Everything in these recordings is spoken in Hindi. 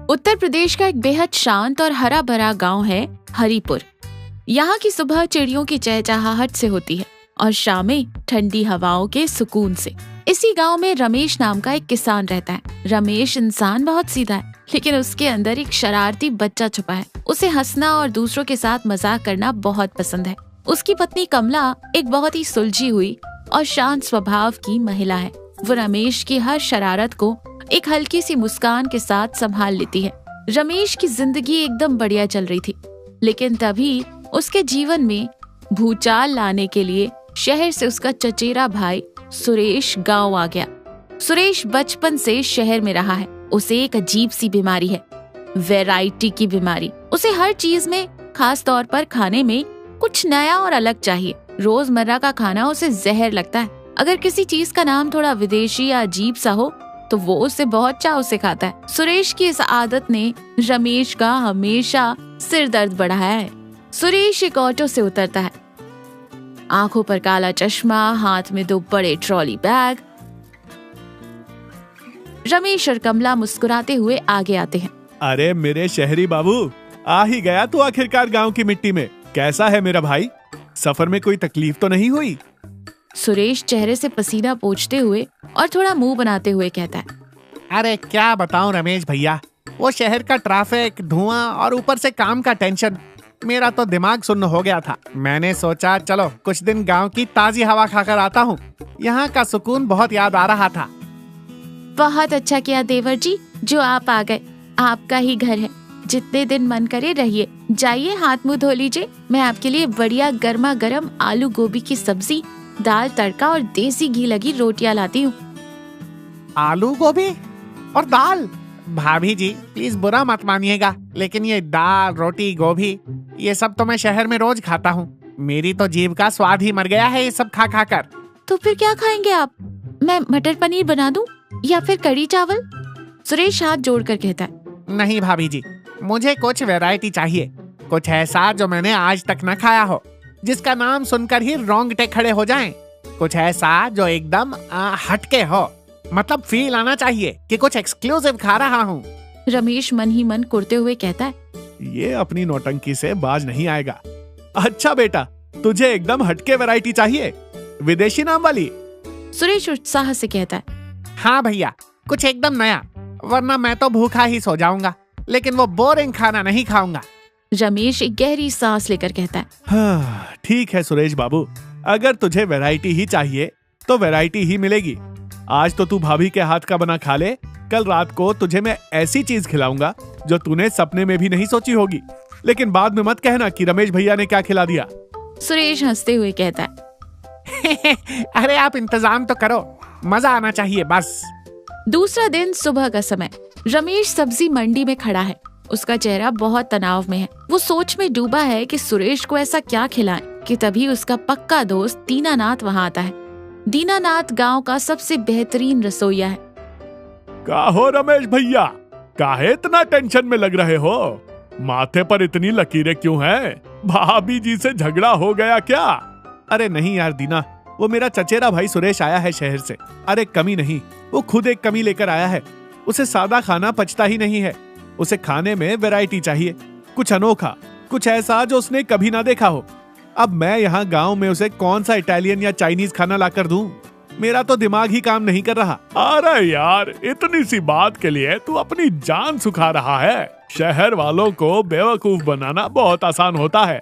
उत्तर प्रदेश का एक बेहद शांत और हरा भरा गांव है हरिपुर। यहाँ की सुबह चिड़ियों की चहचहाहट से होती है और शामें ठंडी हवाओं के सुकून से। इसी गांव में रमेश नाम का एक किसान रहता है। रमेश इंसान बहुत सीधा है, लेकिन उसके अंदर एक शरारती बच्चा छुपा है। उसे हंसना और दूसरों के साथ मजाक करना बहुत पसंद है। उसकी पत्नी कमला एक बहुत ही सुलझी हुई और शांत स्वभाव की महिला है। वो रमेश की हर शरारत को एक हल्की सी मुस्कान के साथ संभाल लेती है। रमेश की जिंदगी एकदम बढ़िया चल रही थी, लेकिन तभी उसके जीवन में भूचाल लाने के लिए शहर से उसका चचेरा भाई सुरेश गांव आ गया। सुरेश बचपन से शहर में रहा है। उसे एक अजीब सी बीमारी है, वैरायटी की बीमारी। उसे हर चीज में, खास तौर पर खाने में कुछ नया और अलग चाहिए। रोजमर्रा का खाना उसे जहर लगता है। अगर किसी चीज का नाम थोड़ा विदेशी या अजीब सा हो तो वो उसे बहुत चाव से खाता है। सुरेश की इस आदत ने रमेश का हमेशा सिर दर्द बढ़ाया है। सुरेश एक ऑटो से उतरता है, आंखों पर काला चश्मा, हाथ में 2 बड़े ट्रॉली बैग। रमेश और कमला मुस्कुराते हुए आगे आते हैं। अरे मेरे शहरी बाबू, आ ही गया तू आखिरकार गांव की मिट्टी में। कैसा है मेरा भाई? सफर में कोई तकलीफ तो नहीं हुई? सुरेश चेहरे से पसीना पोंछते हुए और थोड़ा मुंह बनाते हुए कहता है। अरे क्या बताऊं रमेश भैया, वो शहर का ट्रैफिक, धुआं और ऊपर से काम का टेंशन, मेरा तो दिमाग सुन्न हो गया था। मैंने सोचा चलो कुछ दिन गांव की ताजी हवा खाकर आता हूँ। यहाँ का सुकून बहुत याद आ रहा था। बहुत अच्छा किया देवर जी जो आप आ गए। आपका ही घर है, जितने दिन मन करे रहिए। जाइए हाथ मुंह धो लीजिए। मैं आपके लिए बढ़िया गर्मा गर्म आलू गोभी की सब्जी, दाल तड़का और देसी घी लगी रोटियां लाती हूँ। आलू गोभी और दाल? भाभी जी प्लीज बुरा मत मानिएगा, लेकिन ये दाल, रोटी, गोभी ये सब तो मैं शहर में रोज खाता हूँ। मेरी तो जीभ का स्वाद ही मर गया है ये सब खा खा कर। तो फिर क्या खाएंगे आप? मैं मटर पनीर बना दूं या फिर कड़ी चावल? सुरेश हाथ जोड़कर कहता है। नहीं भाभी जी, मुझे कुछ वैरायटी चाहिए। कुछ ऐसा जो मैंने आज तक न खाया हो, जिसका नाम सुनकर ही रोंगटे खड़े हो जाएं। कुछ ऐसा जो एकदम हटके हो, मतलब फील आना चाहिए कि कुछ एक्सक्लूसिव खा रहा हूँ। रमेश मन ही मन कुड़ते हुए कहता है। ये अपनी नौटंकी से बाज नहीं आएगा। अच्छा बेटा, तुझे एकदम हटके वैरायटी चाहिए, विदेशी नाम वाली? सुरेश उत्साह से कहता है। हाँ भैया, कुछ एकदम नया, वरना मैं तो भूखा ही सो जाऊंगा, लेकिन वो बोरिंग खाना नहीं खाऊंगा। रमेश एक गहरी सांस लेकर कहता है। हाँ, ठीक है सुरेश बाबू, अगर तुझे वैरायटी ही चाहिए तो वैरायटी ही मिलेगी। आज तो तू भाभी के हाथ का बना खा ले, कल रात को तुझे मैं ऐसी चीज खिलाऊंगा जो तूने सपने में भी नहीं सोची होगी। लेकिन बाद में मत कहना कि रमेश भैया ने क्या खिला दिया। सुरेश हंसते हुए कहता है। अरे आप इंतजाम तो करो, मजा आना चाहिए बस। दूसरा दिन सुबह का समय। रमेश सब्जी मंडी में खड़ा है। उसका चेहरा बहुत तनाव में है। वो सोच में डूबा है कि सुरेश को ऐसा क्या खिलाएं कि तभी उसका पक्का दोस्त दीनानाथ वहाँ आता है। दीनानाथ गांव का सबसे बेहतरीन रसोइया है। का हो रमेश भैया, काहे इतना टेंशन में लग रहे हो? माथे पर इतनी लकीरें क्यों हैं? भाभी जी से झगड़ा हो गया क्या? अरे नहीं यार दीना, वो मेरा चचेरा भाई सुरेश आया है शहर से। अरे कमी नहीं, वो खुद एक कमी लेकर आया है। उसे सादा खाना पचता ही नहीं है। उसे खाने में वैरायटी चाहिए, कुछ अनोखा, कुछ ऐसा जो उसने कभी ना देखा हो। अब मैं यहाँ गांव में उसे कौन सा इटालियन या चाइनीज खाना लाकर दूं? मेरा तो दिमाग ही काम नहीं कर रहा। अरे यार, इतनी सी बात के लिए तू अपनी जान सुखा रहा है। शहर वालों को बेवकूफ बनाना बहुत आसान होता है,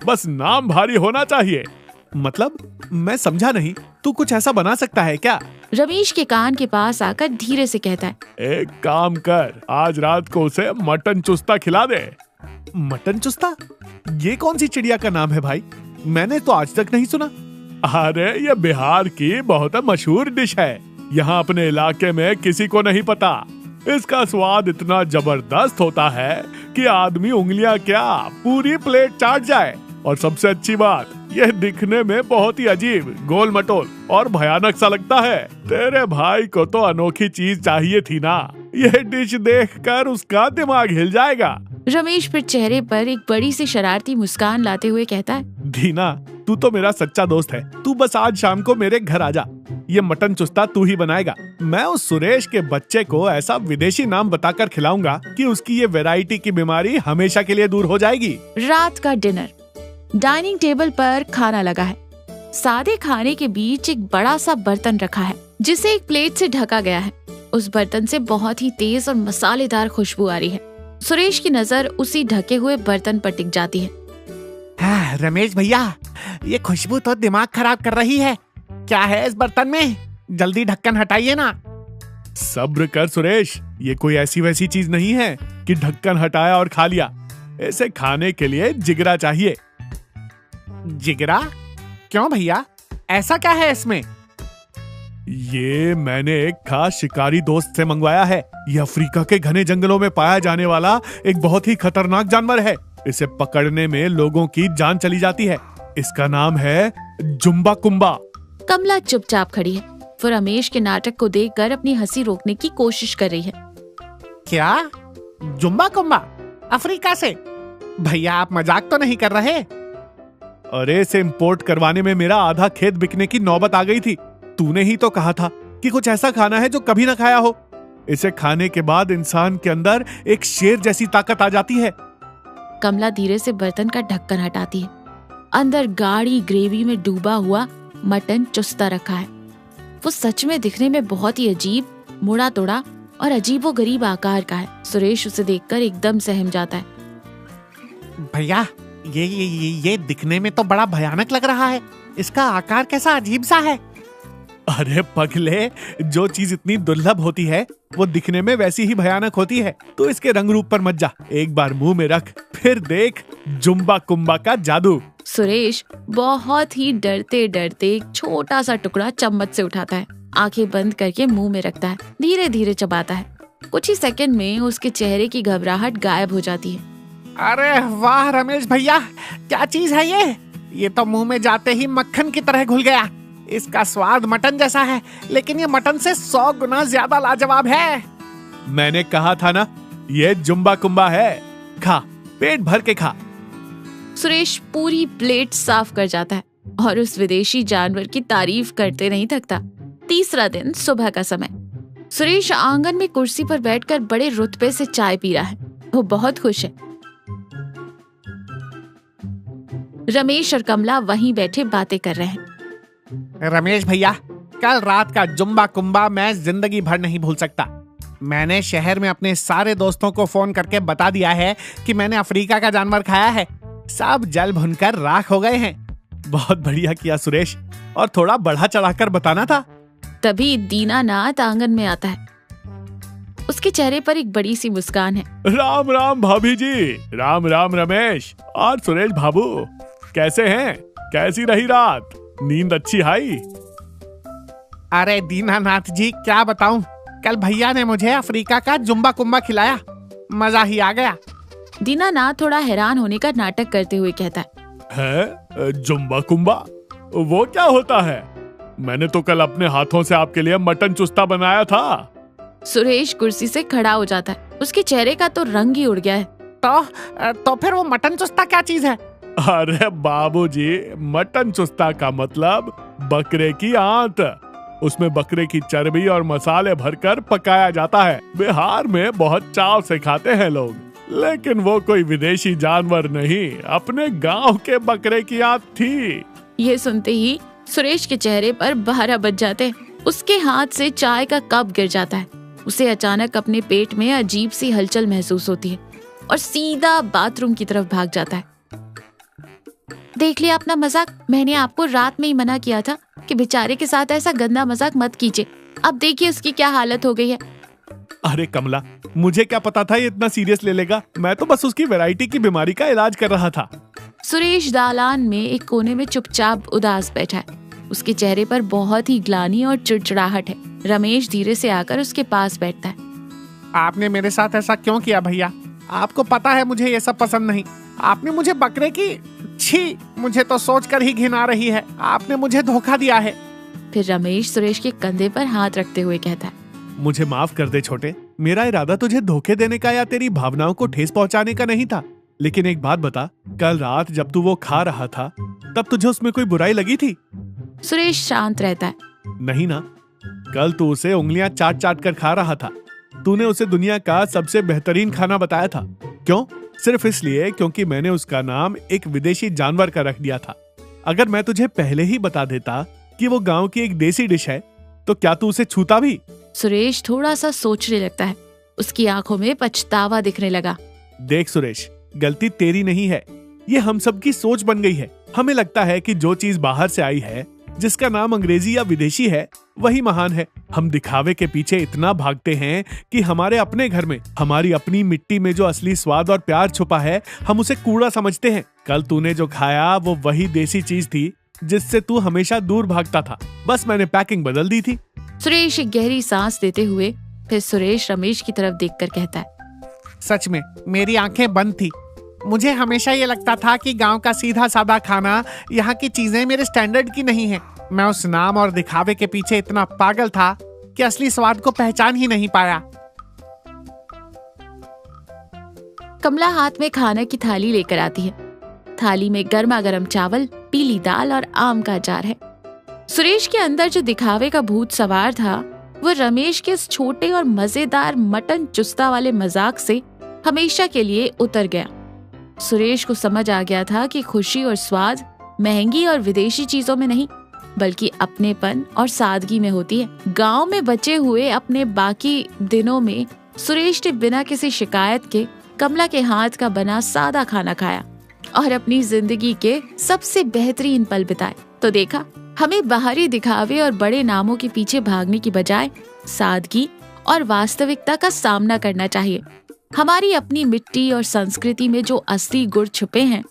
बस नाम भारी होना चाहिए। मतलब मैं समझा नहीं, तू कुछ ऐसा बना सकता है क्या? रमेश के कान के पास आकर धीरे से कहता है। एक काम कर, आज रात को उसे मटन चुस्ता खिला दे। मटन चुस्ता? ये कौन सी चिड़िया का नाम है भाई? मैंने तो आज तक नहीं सुना। अरे ये बिहार की बहुत मशहूर डिश है। यहाँ अपने इलाके में किसी को नहीं पता। इसका स्वाद इतना जबरदस्त होता है कि आदमी उंगलियां क्या पूरी प्लेट चाट जाए। और सबसे अच्छी बात, यह दिखने में बहुत ही अजीब, गोल मटोल और भयानक सा लगता है। तेरे भाई को तो अनोखी चीज चाहिए थी ना। यह डिश देखकर उसका दिमाग हिल जाएगा। रमेश फिर चेहरे पर एक बड़ी सी शरारती मुस्कान लाते हुए कहता है। दीना, तू तो मेरा सच्चा दोस्त है। तू बस आज शाम को मेरे घर आ जा। ये मटन चुस्ता तू ही बनाएगा। मैं उस सुरेश के बच्चे को ऐसा विदेशी नाम बताकर खिलाऊंगा कि उसकी ये वैरायटी की बीमारी हमेशा के लिए दूर हो जाएगी। रात का डिनर। डाइनिंग टेबल पर खाना लगा है। सादे खाने के बीच एक बड़ा सा बर्तन रखा है जिसे एक प्लेट से ढका गया है। उस बर्तन से बहुत ही तेज और मसालेदार खुशबू आ रही है। सुरेश की नजर उसी ढके हुए बर्तन पर टिक जाती है। रमेश भैया, ये खुशबू तो दिमाग खराब कर रही है। क्या है इस बर्तन में? जल्दी ढक्कन हटाइए ना। सब्र कर सुरेश, ये कोई ऐसी वैसी चीज नहीं है कि ढक्कन हटाया और खा लिया। इसे खाने के लिए जिगरा चाहिए। जिगरा? क्यों भैया, ऐसा क्या है इसमें? ये मैंने एक खास शिकारी दोस्त से मंगवाया है। ये अफ्रीका के घने जंगलों में पाया जाने वाला एक बहुत ही खतरनाक जानवर है। इसे पकड़ने में लोगों की जान चली जाती है। इसका नाम है जुम्बा कुम्बा। कमला चुपचाप खड़ी है। वो रमेश के नाटक को देखकर अपनी हंसी रोकने की कोशिश कर रही है। क्या? जुम्बा कुम्बा अफ्रीका से? भैया आप मजाक तो नहीं कर रहे? अरे इसे इम्पोर्ट करवाने में मेरा आधा खेत बिकने की नौबत आ गई थी। तूने ही तो कहा था कि कुछ ऐसा खाना है जो कभी ना खाया हो। इसे खाने के बाद इंसान के अंदर एक शेर जैसी ताकत आ जाती है। कमला धीरे से बर्तन का ढक्कन हटाती है। अंदर गाढ़ी ग्रेवी में डूबा हुआ मटन चुस्ता रखा है। वो सच में दिखने में बहुत ही अजीब, मुड़ा तोड़ा और अजीबोगरीब आकार का है। सुरेश उसे देखकर एकदम सहम जाता है। भैया ये दिखने में तो बड़ा भयानक लग रहा है। इसका आकार कैसा अजीब सा है। अरे पगले, जो चीज इतनी दुर्लभ होती है वो दिखने में वैसी ही भयानक होती है। तो इसके रंग रूप पर मत जा, एक बार मुंह में रख, फिर देख जुम्बा कुम्बा का जादू। सुरेश बहुत ही डरते डरते एक छोटा सा टुकड़ा चम्मच से उठाता है, आंखें बंद करके मुंह में रखता है, धीरे धीरे चबाता है। कुछ ही सेकंड में उसके चेहरे की घबराहट गायब हो जाती है। अरे वाह रमेश भैया, क्या चीज है ये? ये तो मुंह में जाते ही मक्खन की तरह घुल गया। इसका स्वाद मटन जैसा है, लेकिन ये मटन से 100 गुना ज्यादा लाजवाब है। मैंने कहा था ना, ये जुम्बा कुम्बा है। खा, पेट भर के खा। सुरेश पूरी प्लेट साफ कर जाता है और उस विदेशी जानवर की तारीफ करते नहीं थकता। तीसरा दिन सुबह का समय। सुरेश आंगन में कुर्सी पर बैठकर बड़े रुतबे से चाय पी रहा है। वो बहुत खुश है। रमेश और कमला वहीं बैठे बातें कर रहे हैं। रमेश भैया, कल रात का जुम्बा कुम्बा मैं जिंदगी भर नहीं भूल सकता। मैंने शहर में अपने सारे दोस्तों को फोन करके बता दिया है कि मैंने अफ्रीका का जानवर खाया है। सब जल भुनकर राख हो गए हैं। बहुत बढ़िया किया सुरेश, और थोड़ा बढ़ा चढ़ाकर बताना था। तभी दीनानाथ आंगन में आता है। उसके चेहरे पर एक बड़ी सी मुस्कान है। राम राम भाभी जी। राम राम रमेश और सुरेश बाबू, कैसे हैं? कैसी रही रात? नींद अच्छी आई? अरे दीनानाथ जी, क्या बताऊं, कल भैया ने मुझे अफ्रीका का जुम्बा कुम्बा खिलाया। मजा ही आ गया। दीनानाथ थोड़ा हैरान होने का नाटक करते हुए कहता है जुम्बा कुम्बा? वो क्या होता है? मैंने तो कल अपने हाथों से आपके लिए मटन चुस्ता बनाया था। सुरेश कुर्सी से खड़ा हो जाता है। उसके चेहरे का तो रंग ही उड़ गया है। तो फिर वो मटन चुस्ता क्या चीज है? अरे बाबूजी, मटन चुस्ता का मतलब बकरे की आंत। उसमें बकरे की चर्बी और मसाले भरकर पकाया जाता है। बिहार में बहुत चाव से खाते हैं लोग, लेकिन वो कोई विदेशी जानवर नहीं, अपने गांव के बकरे की आंत थी। ये सुनते ही सुरेश के चेहरे पर 12 बज जाते। उसके हाथ से चाय का कप गिर जाता है। उसे अचानक अपने पेट में अजीब सी हलचल महसूस होती है और सीधा बाथरूम की तरफ भाग जाता है। देख लिया अपना मजाक? मैंने आपको रात में ही मना किया था कि बेचारे के साथ ऐसा गंदा मजाक मत कीजिए। अब देखिए उसकी क्या हालत हो गई है। अरे कमला, मुझे क्या पता था ये इतना सीरियस ले लेगा। मैं तो बस उसकी वैरायटी की बीमारी का इलाज कर रहा था। सुरेश दालान में एक कोने में चुपचाप उदास बैठा है। उसके चेहरे पर बहुत ही ग्लानि और चिड़चिड़ाहट है। रमेश धीरे से आकर उसके पास बैठता है। आपने मेरे साथ ऐसा क्यों किया भैया? आपको पता है मुझे ये सब पसंद नहीं। आपने मुझे बकरे की, छी, मुझे तो सोचकर ही घिन आ रही है। आपने मुझे धोखा दिया है। फिर रमेश सुरेश के कंधे पर हाथ रखते हुए कहता है, मुझे माफ कर दे छोटे। मेरा इरादा तुझे धोखे देने का या तेरी भावनाओं को ठेस पहुंचाने का नहीं था। लेकिन एक बात बता, कल रात जब तू वो खा रहा था तब तुझे उसमें कोई बुराई लगी थी? सुरेश शांत रहता है। नहीं ना, कल तू उसे उंगलियां चाट चाट कर खा रहा था। तूने उसे दुनिया का सबसे बेहतरीन खाना बताया था। क्यों? सिर्फ इसलिए क्योंकि मैंने उसका नाम एक विदेशी जानवर का रख दिया था। अगर मैं तुझे पहले ही बता देता कि वो गांव की एक देसी डिश है तो क्या तू उसे छूता भी? सुरेश थोड़ा सा सोचने लगता है। उसकी आंखों में पछतावा दिखने लगा। देख सुरेश, गलती तेरी नहीं है, ये हम सब की सोच बन गई है। हमें लगता है कि जो चीज बाहर से आई है, जिसका नाम अंग्रेजी या विदेशी है, वही महान है। हम दिखावे के पीछे इतना भागते हैं कि हमारे अपने घर में, हमारी अपनी मिट्टी में जो असली स्वाद और प्यार छुपा है, हम उसे कूड़ा समझते हैं। कल तूने जो खाया वो वही देसी चीज थी जिससे तू हमेशा दूर भागता था। बस मैंने पैकिंग बदल दी थी। सुरेश एक गहरी सांस लेते हुए फिर सुरेश रमेश की तरफ देखकर कहता है, सच में मेरी आंखें बंद थी। मुझे हमेशा ये लगता था कि गांव का सीधा साधा खाना, यहाँ की चीजें मेरे स्टैंडर्ड की नहीं है। मैं उस नाम और दिखावे के पीछे इतना पागल था कि असली स्वाद को पहचान ही नहीं पाया। कमला हाथ में खाने की थाली लेकर आती है। थाली में गर्मा गर्म चावल, पीली दाल और आम का अचार है। सुरेश के अंदर जो दिखावे का भूत सवार था वो रमेश के इस छोटे और मजेदार मटन चुस्ता वाले मजाक से हमेशा के लिए उतर गया। सुरेश को समझ आ गया था कि खुशी और स्वाद महंगी और विदेशी चीजों में नहीं, बल्कि अपनेपन और सादगी में होती है। गांव में बचे हुए अपने बाकी दिनों में सुरेश ने बिना किसी शिकायत के कमला के हाथ का बना सादा खाना खाया और अपनी जिंदगी के सबसे बेहतरीन पल बिताए। तो देखा, हमें बाहरी दिखावे और बड़े नामों के पीछे भागने की बजाय सादगी और वास्तविकता का सामना करना चाहिए। हमारी अपनी मिट्टी और संस्कृति में जो असली गुण छुपे हैं,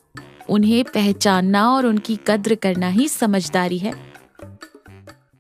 उन्हें पहचानना और उनकी कद्र करना ही समझदारी है।